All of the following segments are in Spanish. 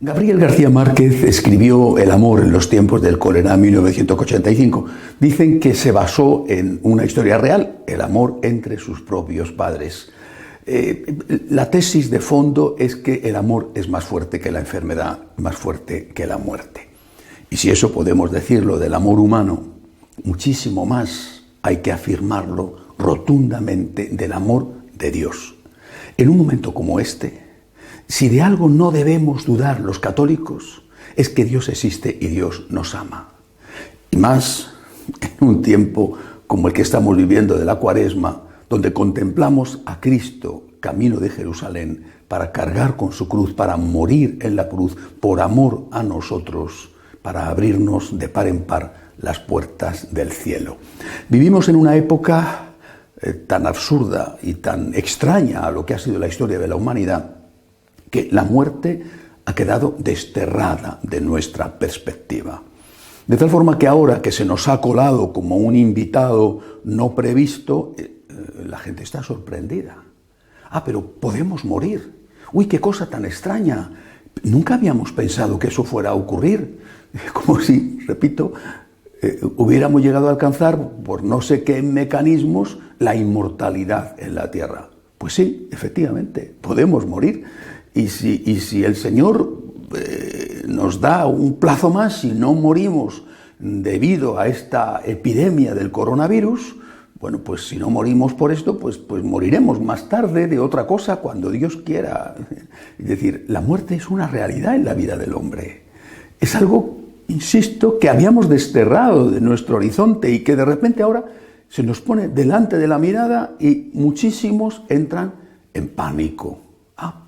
Gabriel García Márquez escribió El amor en los tiempos del cólera en 1985. Dicen que se basó en una historia real, el amor entre sus propios padres. La tesis de fondo es que el amor es más fuerte que la enfermedad, más fuerte que la muerte. Y si eso podemos decirlo del amor humano, muchísimo más hay que afirmarlo rotundamente del amor de Dios. En un momento como este, si de algo no debemos dudar los católicos, es que Dios existe y Dios nos ama. Y más en un tiempo como el que estamos viviendo de la Cuaresma, donde contemplamos a Cristo camino de Jerusalén para cargar con su cruz, para morir en la cruz, por amor a nosotros, para abrirnos de par en par las puertas del cielo. Vivimos en una época tan absurda y tan extraña a lo que ha sido la historia de la humanidad, que la muerte ha quedado desterrada de nuestra perspectiva. De tal forma que ahora que se nos ha colado como un invitado no previsto, la gente está sorprendida. Pero podemos morir. Uy, qué cosa tan extraña. Nunca habíamos pensado que eso fuera a ocurrir. Como si, repito, hubiéramos llegado a alcanzar, por no sé qué mecanismos, la inmortalidad en la tierra. Pues sí, efectivamente, podemos morir. Y si el Señor nos da un plazo más, si no morimos debido a esta epidemia del coronavirus, bueno, pues si no morimos por esto, pues moriremos más tarde de otra cosa cuando Dios quiera. Es decir, la muerte es una realidad en la vida del hombre. Es algo, insisto, que habíamos desterrado de nuestro horizonte y que de repente ahora se nos pone delante de la mirada y muchísimos entran en pánico.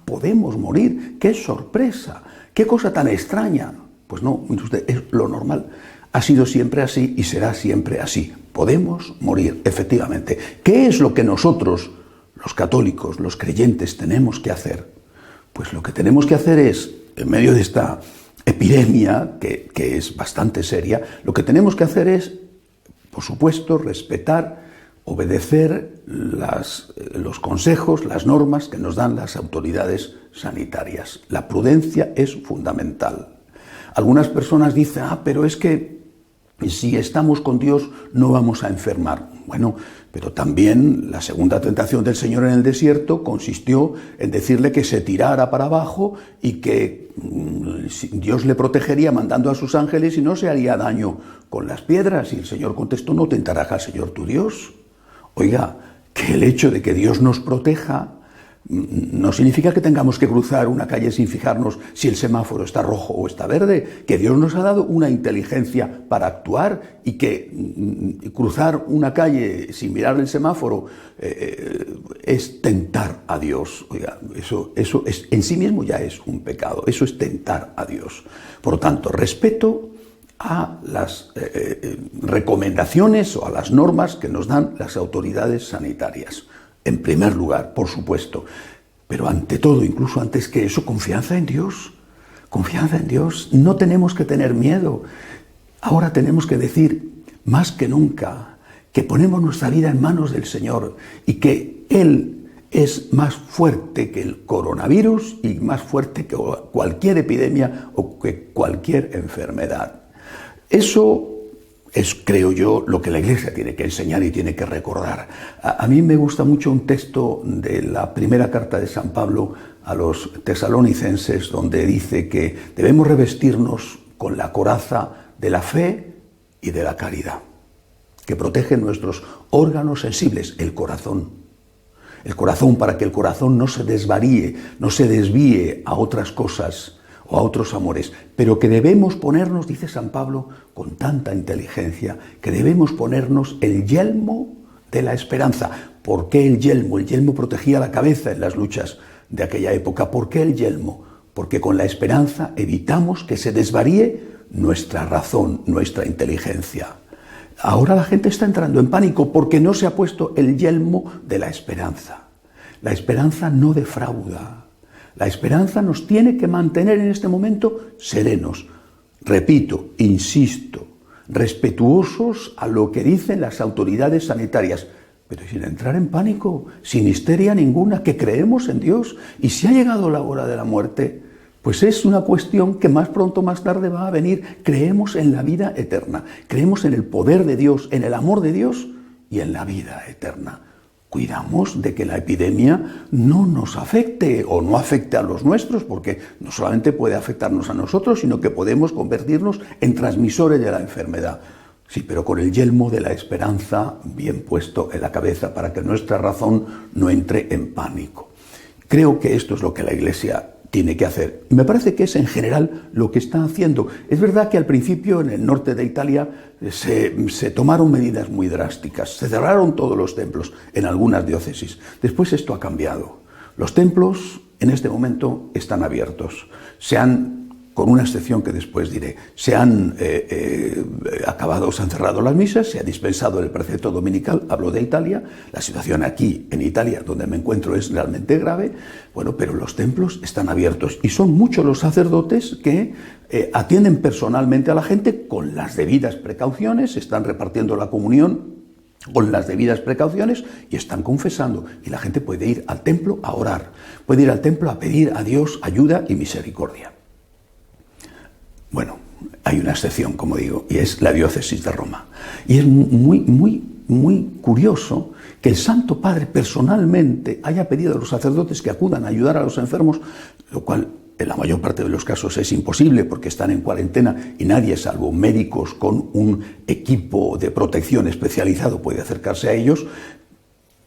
Podemos morir, qué sorpresa, qué cosa tan extraña. Pues no, mire usted, es lo normal. Ha sido siempre así y será siempre así. Podemos morir, efectivamente. ¿Qué es lo que nosotros, los católicos, los creyentes, tenemos que hacer? Pues lo que tenemos que hacer es, en medio de esta epidemia, que es bastante seria, lo que tenemos que hacer es, por supuesto, respetar, obedecer los consejos, las normas que nos dan las autoridades sanitarias. La prudencia es fundamental. Algunas personas dicen, pero es que si estamos con Dios no vamos a enfermar. Bueno, pero también la segunda tentación del Señor en el desierto consistió en decirle que se tirara para abajo y que Dios le protegería mandando a sus ángeles y no se haría daño con las piedras. Y el Señor contestó, no tentarás al Señor tu Dios. Oiga, que el hecho de que Dios nos proteja no significa que tengamos que cruzar una calle sin fijarnos si el semáforo está rojo o está verde, que Dios nos ha dado una inteligencia para actuar y que cruzar una calle sin mirar el semáforo es tentar a Dios. Oiga, eso es, en sí mismo ya es un pecado, eso es tentar a Dios. Por lo tanto, respeto a las recomendaciones o a las normas que nos dan las autoridades sanitarias. En primer lugar, por supuesto, pero ante todo, incluso antes que eso, confianza en Dios. Confianza en Dios. No tenemos que tener miedo. Ahora tenemos que decir, más que nunca, que ponemos nuestra vida en manos del Señor y que Él es más fuerte que el coronavirus y más fuerte que cualquier epidemia o que cualquier enfermedad. Eso es, creo yo, lo que la Iglesia tiene que enseñar y tiene que recordar. A mí me gusta mucho un texto de la primera carta de San Pablo a los tesalonicenses, donde dice que debemos revestirnos con la coraza de la fe y de la caridad, que protegen nuestros órganos sensibles, el corazón. El corazón, para que el corazón no se desvaríe, no se desvíe a otras cosas o a otros amores, pero que debemos ponernos, dice San Pablo, con tanta inteligencia, que debemos ponernos el yelmo de la esperanza. ¿Por qué el yelmo? El yelmo protegía la cabeza en las luchas de aquella época. ¿Por qué el yelmo? Porque con la esperanza evitamos que se desvaríe nuestra razón, nuestra inteligencia. Ahora la gente está entrando en pánico porque no se ha puesto el yelmo de la esperanza. La esperanza no defrauda. La esperanza nos tiene que mantener en este momento serenos. Repito, insisto, respetuosos a lo que dicen las autoridades sanitarias, pero sin entrar en pánico, sin histeria ninguna, que creemos en Dios. Y si ha llegado la hora de la muerte, Pues es una cuestión que más pronto o más tarde va a venir. Creemos en la vida eterna, creemos en el poder de Dios, en el amor de Dios y en la vida eterna. Cuidamos de que la epidemia no nos afecte o no afecte a los nuestros, porque no solamente puede afectarnos a nosotros, sino que podemos convertirnos en transmisores de la enfermedad. Sí, pero con el yelmo de la esperanza bien puesto en la cabeza para que nuestra razón no entre en pánico. Creo que esto es lo que la Iglesia tiene que hacer. Me parece que es en general lo que está haciendo. Es verdad que al principio en el norte de Italia se tomaron medidas muy drásticas. Se cerraron todos los templos en algunas diócesis. Después esto ha cambiado. Los templos en este momento están abiertos. Con una excepción que después diré, se han cerrado las misas, se ha dispensado el precepto dominical, hablo de Italia, la situación aquí en Italia, donde me encuentro, es realmente grave, bueno, pero los templos están abiertos y son muchos los sacerdotes que atienden personalmente a la gente con las debidas precauciones, están repartiendo la comunión con las debidas precauciones y están confesando. Y la gente puede ir al templo a orar, puede ir al templo a pedir a Dios ayuda y misericordia. Bueno, hay una excepción, como digo, y es la diócesis de Roma. Y es muy curioso que el Santo Padre personalmente haya pedido a los sacerdotes que acudan a ayudar a los enfermos, lo cual en la mayor parte de los casos es imposible porque están en cuarentena y nadie, salvo médicos con un equipo de protección especializado, puede acercarse a ellos.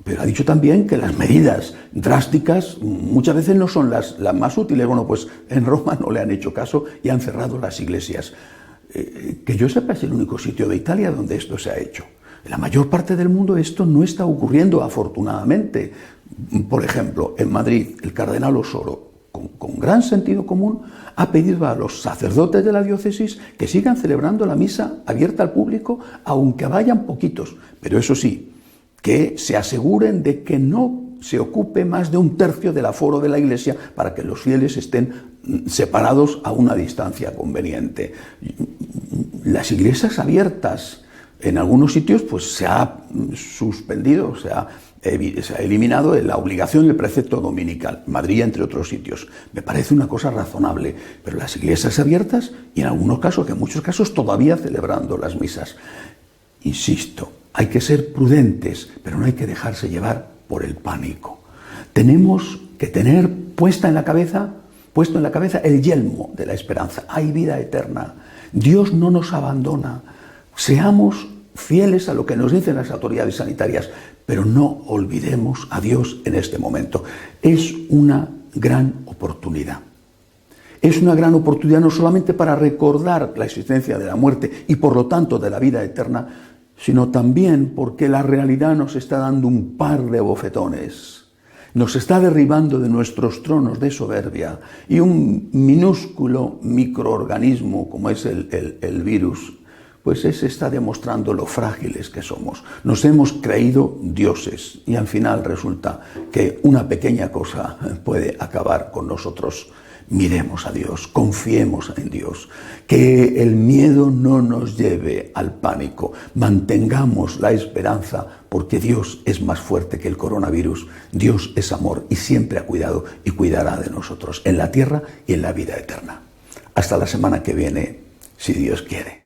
Pero ha dicho también que las medidas drásticas muchas veces no son las más útiles. Bueno, pues en Roma no le han hecho caso y han cerrado las iglesias. Que yo sepa, es el único sitio de Italia donde esto se ha hecho. En la mayor parte del mundo esto no está ocurriendo, afortunadamente. Por ejemplo, en Madrid, el cardenal Osoro, con gran sentido común, ha pedido a los sacerdotes de la diócesis que sigan celebrando la misa abierta al público, aunque vayan poquitos. Pero eso sí, que se aseguren de que no se ocupe más de un tercio del aforo de la iglesia para que los fieles estén separados a una distancia conveniente. Las iglesias abiertas en algunos sitios pues se ha suspendido, se ha eliminado la obligación del precepto dominical, Madrid entre otros sitios. Me parece una cosa razonable, pero las iglesias abiertas y en algunos casos, que en muchos casos todavía celebrando las misas. Insisto, hay que ser prudentes, pero no hay que dejarse llevar por el pánico. Tenemos que tener puesto en la cabeza el yelmo de la esperanza. Hay vida eterna. Dios no nos abandona. Seamos fieles a lo que nos dicen las autoridades sanitarias, pero no olvidemos a Dios en este momento. Es una gran oportunidad. Es una gran oportunidad no solamente para recordar la existencia de la muerte y por lo tanto de la vida eterna, sino también porque la realidad nos está dando un par de bofetones. Nos está derribando de nuestros tronos de soberbia y un minúsculo microorganismo como es el virus, pues ese está demostrando lo frágiles que somos. Nos hemos creído dioses y al final resulta que una pequeña cosa puede acabar con nosotros. Miremos a Dios, confiemos en Dios, que el miedo no nos lleve al pánico, mantengamos la esperanza porque Dios es más fuerte que el coronavirus, Dios es amor y siempre ha cuidado y cuidará de nosotros en la tierra y en la vida eterna. Hasta la semana que viene, si Dios quiere.